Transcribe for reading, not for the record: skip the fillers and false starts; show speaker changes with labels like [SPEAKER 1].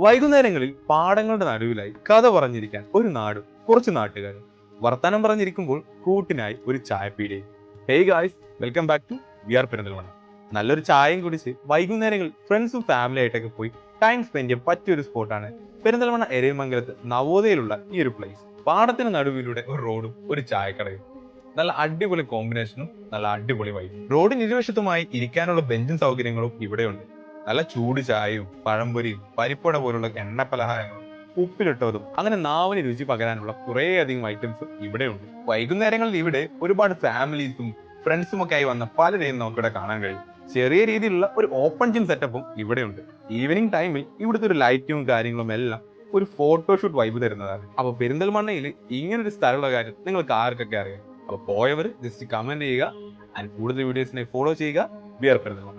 [SPEAKER 1] വൈകുന്നേരങ്ങളിൽ പാടങ്ങളുടെ നടുവിലായി കഥ പറഞ്ഞിരിക്കാൻ ഒരു നാടും കുറച്ച് നാട്ടുകാരും വർത്തമാനം പറഞ്ഞിരിക്കുമ്പോൾ കൂട്ടിനായി ഒരു ചായപ്പീടിയും. Hey guys, welcome back to we are Perinthalmanna. നല്ലൊരു ചായയും കുടിച്ച് വൈകുന്നേരങ്ങളിൽ ഫ്രണ്ട്സും ഫാമിലി ആയിട്ടൊക്കെ പോയി ടൈം സ്പെൻഡ് ചെയ്യാൻ പറ്റിയൊരു സ്പോട്ടാണ് പെരിന്തൽമണ്ണ എരവിമംഗലത്ത് നവോദയയിലുള്ള ഈ ഒരു പ്ലേസ്. പാടത്തിന് നടുവിലൂടെ ഒരു റോഡും ഒരു ചായക്കടയും, നല്ല അടിപൊളി കോമ്പിനേഷനും നല്ല അടിപൊളി വൈബും. റോഡിന് ഇരുവശത്തുമായി ഇരിക്കാനുള്ള ബെഞ്ചും സൗകര്യങ്ങളും ഇവിടെയുണ്ട്. നല്ല ചൂട് ചായയും പഴംപൊരിയും പരിപ്പുവട പോലുള്ള എണ്ണ പലഹാരങ്ങളും ഉപ്പിലിട്ടതും അങ്ങനെ നാവിന് രുചി പകരാനുള്ള കുറേ അധികം ഐറ്റംസ് ഇവിടെയുണ്ട്. വൈകുന്നേരങ്ങളിൽ ഇവിടെ ഒരുപാട് ഫാമിലീസും ഫ്രണ്ട്സും ഒക്കെ ആയി വന്ന പലരെയും നമുക്കിവിടെ കാണാൻ കഴിയും. ചെറിയ രീതിയിലുള്ള ഒരു ഓപ്പൺ ജിം സെറ്റപ്പും ഇവിടെയുണ്ട്. ഈവനിങ് ടൈമിൽ ഇവിടുത്തെ ഒരു ലൈറ്റും കാര്യങ്ങളും എല്ലാം ഒരു ഫോട്ടോഷൂട്ട് വൈബ് തരുന്നതാണ്. അപ്പൊ പെരിന്തൽമണ്ണയിൽ ഇങ്ങനൊരു സ്ഥലമുള്ള കാര്യം നിങ്ങൾക്ക് ആർക്കൊക്കെ അറിയാം? അപ്പൊ പോയവർ ജസ്റ്റ് കമന്റ് ചെയ്യുക. കൂടുതൽ വീഡിയോസിനെ ഫോളോ ചെയ്യുക. We are Perinthalmanna.